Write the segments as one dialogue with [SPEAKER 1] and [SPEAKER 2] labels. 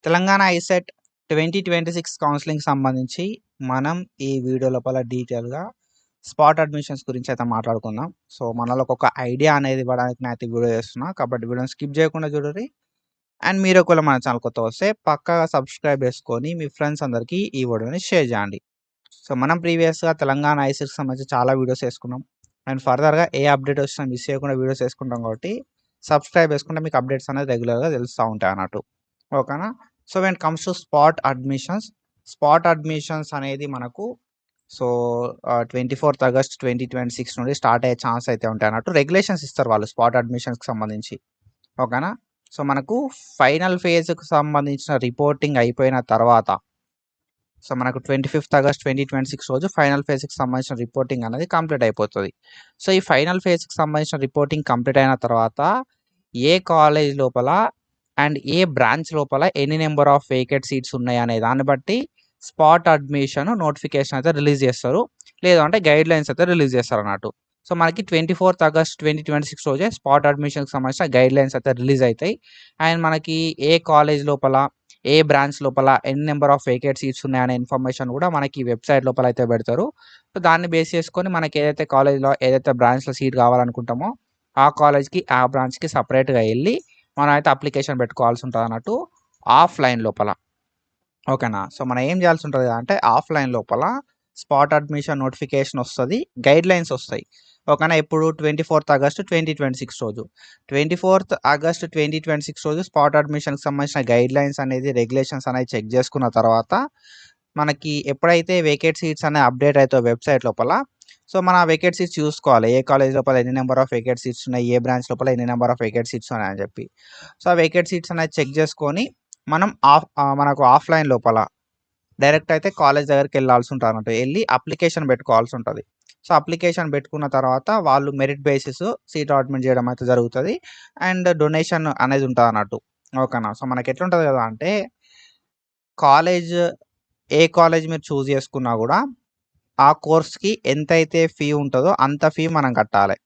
[SPEAKER 1] Telangana ICET 2026 counselling సంబంధించి మనం ఈ వీడియో లోపల డీటెయిల్‌గా స్పాట్ అడ్మిషన్స్ గురించి అయితే మాట్లాడుకుందాం. సో, మనలోకి ఒక ఐడియా అనేది ఇవ్వడానికి నేనైతే వీడియో చేస్తున్నా. కాబట్టి వీడియోని స్కిప్ చేయకుండా చూడుర్రి. అండ్ మీరు ఒకవేళ మన ఛానల్ కొత్తగా వస్తే పక్కాగా సబ్స్క్రైబ్ చేసుకొని మీ ఫ్రెండ్స్ అందరికీ ఈ వీడియోని షేర్ చేయండి. సో, మనం ప్రీవియస్‌గా తెలంగాణ ఐసెట్‌కి సంబంధించి చాలా వీడియోస్ చేసుకున్నాం. అండ్ ఫర్దర్‌గా ఏ అప్డేట్ వచ్చినా మిస్ చేయకుండా వీడియోస్ చేసుకుంటాం కాబట్టి సబ్స్క్రైబ్ చేసుకుంటే మీకు అప్డేట్స్ అనేది రెగ్యులర్‌గా తెలుస్తా ఉంటాయి అన్నట్టు. ఓకేనా? So, when it comes to spot admissions అనేది మనకు సో 24th ఆగస్ట్ 2026 నుండి స్టార్ట్ అయ్యే ఛాన్స్ అయితే ఉంటాయి అన్నట్టు రెగ్యులేషన్స్ ఇస్తారు వాళ్ళు స్పాట్ అడ్మిషన్స్‌కి సంబంధించి. ఓకేనా? సో, మనకు ఫైనల్ ఫేజ్‌కి సంబంధించిన రిపోర్టింగ్ అయిపోయిన తర్వాత సో, మనకు 25th ఆగస్ట్ 2026 రోజు ఫైనల్ ఫేజ్‌కి సంబంధించిన రిపోర్టింగ్ అనేది కంప్లీట్ అయిపోతది. సో, ఈ ఫైనల్ ఫేజ్‌కి సంబంధించిన రిపోర్టింగ్ కంప్లీట్ అయిన తర్వాత ఏ కాలేజ్ లోపల అండ్ ఏ బ్రాంచ్ లోపల ఎన్ని నెంబర్ ఆఫ్ వేకెంట్ సీట్స్ ఉన్నాయి అనే దాన్ని బట్టి స్పాట్ అడ్మిషన్ నోటిఫికేషన్ అయితే రిలీజ్ చేస్తారు. లేదు అంటే గైడ్‌లైన్స్ అయితే రిలీజ్ చేస్తారన్నట్టు. సో, మనకి 24th ఆగస్ట్ 2026 రోజే స్పాట్ అడ్మిషన్‌కి సంబంధించిన గైడ్‌లైన్స్ అయితే రిలీజ్ అయితాయి. అండ్ మనకి ఏ కాలేజ్ లోపల, ఏ బ్రాంచ్ లోపల ఎన్ని నెంబర్ ఆఫ్ వేకెంట్ సీట్స్ ఉన్నాయనే ఇన్ఫర్మేషన్ కూడా మనకి వెబ్‌సైట్ లోపల అయితే పెడతారు. సో, దాన్ని బేస్ చేసుకొని మనకి ఏదైతే కాలేజ్‌లో ఏదైతే బ్రాంచ్‌లో సీట్ కావాలనుకుంటామో ఆ కాలేజ్‌కి, ఆ బ్రాంచ్‌కి సెపరేట్‌గా ఎళ్లి మనమైతే అప్లికేషన్ పెట్టుకోవాల్సి ఉంటదన్నట్టు ఆఫ్‌లైన్ లోపల. ఓకేనా? సో, మనం ఏం చేయాల్సి ఉంటది అంటే ఆఫ్‌లైన్ లోపల స్పాట్ అడ్మిషన్ నోటిఫికేషన్ వస్తది. గైడ్‌లైన్స్ వస్తాయి. ఓకేనా? ఎప్పుడు 24th ఆగస్ట్ 2026 రోజు. 24th ఆగస్ట్ 2026 రోజు స్పాట్ అడ్మిషన్‌కి సంబంధించిన గైడ్‌లైన్స్ అనేది రెగ్యులేషన్స్ అనేవి చెక్ చేసుకున్న తర్వాత మనకి ఎప్పుడైతే వేకెంట్ సీట్స్ అనేవి అప్డేట్ అయితాయో వెబ్‌సైట్ లోపల సో, మన వేకెంట్ సీట్స్ చూసుకోవాలి. ఏ కాలేజ్ లోపల ఎన్ని నంబర్ ఆఫ్ వేకెంట్ సీట్స్ ఉన్నాయి, ఏ బ్రాంచ్ లోపల ఎన్ని నంబర్ ఆఫ్ వేకెంట్ సీట్స్ ఉన్నాయని చెప్పి. సో, ఆ వేకెంట్ సీట్స్ అనేది చెక్ చేసుకొని మనం మనకు ఆఫ్‌లైన్ లోపల డైరెక్ట్ అయితే కాలేజ్ దగ్గరికెళ్ళాల్సి ఉంటదన్నట్టు. ఎళ్లి అప్లికేషన్ పెట్టుకోవాల్సి ఉంటది. సో, అప్లికేషన్ పెట్టుకున్న తర్వాత వాళ్ళు మెరిట్ బేసిస్ సీట్ అలాట్‌మెంట్ చేయడం అయితే జరుగుతది. అండ్ డొనేషన్ అనేది ఉంటదన్నట్టు. ఓకేనా? సో, మనకెట్లుంటది కదా అంటే కాలేజ్ ఏ కాలేజ్ మీరు చూజ్ చేసుకున్నా గూడా ఆ కోర్స్‌కి ఎంతైతే ఫీ ఉంటదో అంత ఫీ మనం కట్టాలె.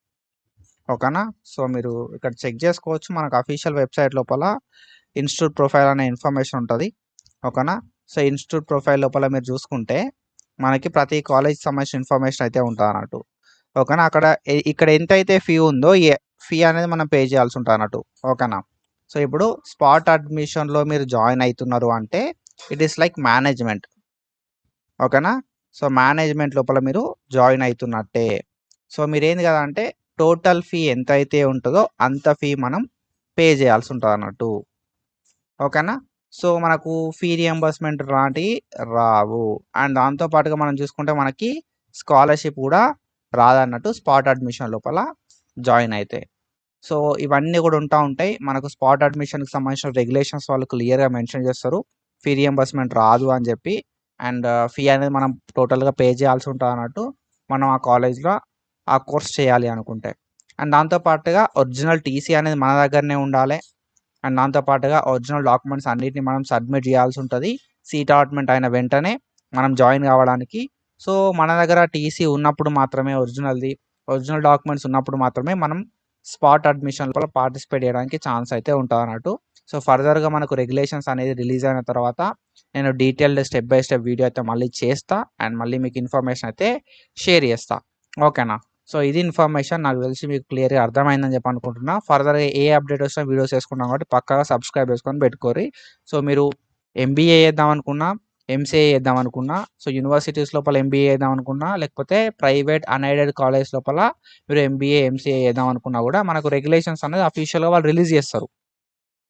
[SPEAKER 1] ఓకేనా? సో, మీరు ఇక్కడ చెక్ చేసుకోవచ్చు. మనకు అఫీషియల్ వెబ్‌సైట్ లోపల ఇన్‌స్టిట్యూట్ ప్రొఫైల్ అనే ఇన్ఫర్మేషన్ ఉంటది. ఓకేనా? సో, ఇన్‌స్టిట్యూట్ ప్రొఫైల్ లోపల మీరు చూసుకుంటే మనకి ప్రతి కాలేజ్‌కి సంబంధించిన ఇన్ఫర్మేషన్ అయితే ఉంటదన్నట్టు. ఓకేనా? అక్కడ ఇక్కడ ఎంతైతే ఫీ ఉందో ఫీ అనేది మనం పే చేయాల్సి ఉంటదన్నట్టు. ఓకేనా? సో, ఇప్పుడు స్పాట్ అడ్మిషన్‌లో మీరు జాయిన్ అయితున్నారు అంటే ఇట్ ఈస్ లైక్ మేనేజ్‌మెంట్. ఓకేనా? సో, మేనేజ్‌మెంట్ లోపల మీరు జాయిన్ అయితున్నట్టే. సో, మీరేంది కదా అంటే టోటల్ ఫీ ఎంతైతే ఉంటదో అంత ఫీ మనం పే చేయాల్సి ఉంటదన్నట్టు. ఓకేనా? సో, మనకు ఫీ రియంబర్స్‌మెంట్ లాంటియి రావు. అండ్ దాంతో పాటుగా మనం చూసుకుంటే మనకి స్కాలర్‌షిప్ కూడా రాదన్నట్టు స్పాట్ అడ్మిషన్ లోపల జాయిన్ అయితే. సో, ఇవన్నీ కూడా ఉంటాయి. మనకు స్పాట్ అడ్మిషన్‌కి సంబంధించిన రెగ్యులేషన్స్ వాళ్ళు క్లియర్‌గా మెన్షన్ చేస్తారు. ఫీ రియంబర్స్‌మెంట్ రాదు అని చెప్పి. అండ్ ఫీ అనేది మనం టోటల్‌గా పే చేయాల్సి ఉంటదన్నట్టు. మనం ఆ కాలేజ్‌లో ఆ కోర్స్ చేయాలి అనుకుంటే. అండ్ దాంతో పాటుగా ఒరిజినల్ టీసీ అనేది మన దగ్గరనే ఉండాలె. అండ్ దాంతో పాటుగా ఒరిజినల్ డాక్యుమెంట్స్ అన్నిటిని మనం సబ్మిట్ చేయాల్సి ఉంటది. సీట్ అలాట్‌మెంట్ అయిన వెంటనే మనం జాయిన్ కావడానికి. సో, మన దగ్గర టీసీ ఉన్నప్పుడు మాత్రమే ఒరిజినల్ డాక్యుమెంట్స్ ఉన్నప్పుడు మాత్రమే మనం స్పాట్ అడ్మిషన్ లోపల పార్టిసిపేట్ చేయడానికి ఛాన్స్ అయితే ఉంటదన్నట్టు. సో, ఫర్దర్‌గా మనకు రెగ్యులేషన్స్ అనేది రిలీజ్ అయిన తర్వాత నేను detailed step by step video అయితే మళ్ళీ చేస్తా. అండ్ మళ్ళీ మీకు ఇన్ఫర్మేషన్ అయితే షేర్ చేస్తా. ఓకేనా? సో, ఇది ఇన్ఫర్మేషన్ నాకు తెలిసి మీకు క్లియర్‌గా అర్థమైందని చెప్పి అనుకుంటున్నా. ఫర్దర్‌గా ఏ అప్డేట్ వచ్చినా వీడియోస్ చేసుకుంటాం కాబట్టి పక్కాగా సబ్స్క్రైబ్ చేసుకొని పెట్టుకోర్రి. సో, మీరు ఎంబీఏ చేద్దామనుకున్నా, ఎంసీఏ చేద్దామనుకున్నా, సో, యూనివర్సిటీస్ లోపల ఎంబీఏ చేద్దామనుకున్నా, లేకపోతే ప్రైవేట్ అన్‌ఎయిడెడ్ కాలేజ్ లోపల మీరు ఎంబీఏ, ఎంసీఏ చేద్దామనుకున్నా కూడా మనకు రెగ్యులేషన్స్ అనేది అఫీషియల్‌గా వాళ్ళు రిలీజ్ చేస్తారు.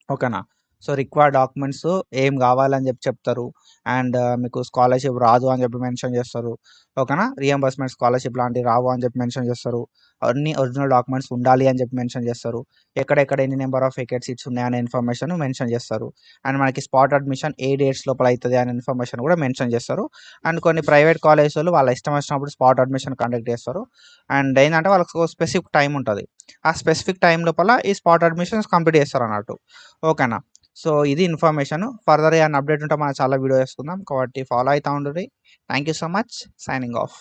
[SPEAKER 1] ఓకేనా? సో, రిక్వైర్డ్ డాక్యుమెంట్స్ ఏం కావాలని చెప్తారు. అండ్ మీకు స్కాలర్‌షిప్ రాదు అని చెప్పి మెన్షన్ చేస్తారు. ఓకేనా? రియంబర్స్‌మెంట్ స్కాలర్‌షిప్ లాంటివి రావు అని చెప్పి మెన్షన్ చేస్తారు. అన్ని ఒరిజినల్ డాక్యుమెంట్స్ ఉండాలి అని చెప్పి మెన్షన్ చేస్తారు. ఎక్కడెక్కడ ఎన్ని నంబర్ ఆఫ్ వేకెంట్ సీట్స్ ఉన్నాయనే ఇన్ఫర్మేషన్ మెన్షన్ చేస్తారు. అండ్ మనకి స్పాట్ అడ్మిషన్ ఏ డేట్స్ లోపల అయితది అనే ఇన్ఫర్మేషన్ కూడా మెన్షన్ చేస్తారు. అండ్ కొన్ని ప్రైవేట్ కాలేజోళ్ళు వాళ్ళ ఇష్టం వచ్చినప్పుడు స్పాట్ అడ్మిషన్ కండక్ట్ చేస్తారు. అండ్ ఏందంటే వాళ్ళకి స్పెసిఫిక్ టైమ్ ఉంటది. ఆ స్పెసిఫిక్ టైమ్ లోపల ఈ స్పాట్ అడ్మిషన్స్ కంప్లీట్ చేస్తారన్నట్టు. ఓకేనా? సో, ఇది ఇన్ఫర్మేషన్. ఫర్దర్‌గా ఏమన్నా అప్డేట్ ఉంటే మనం చాలా వీడియో చేసుకుందాం. కాబట్టి ఫాలో అయితా ఉండుర్రి. Thank you so much. Signing of.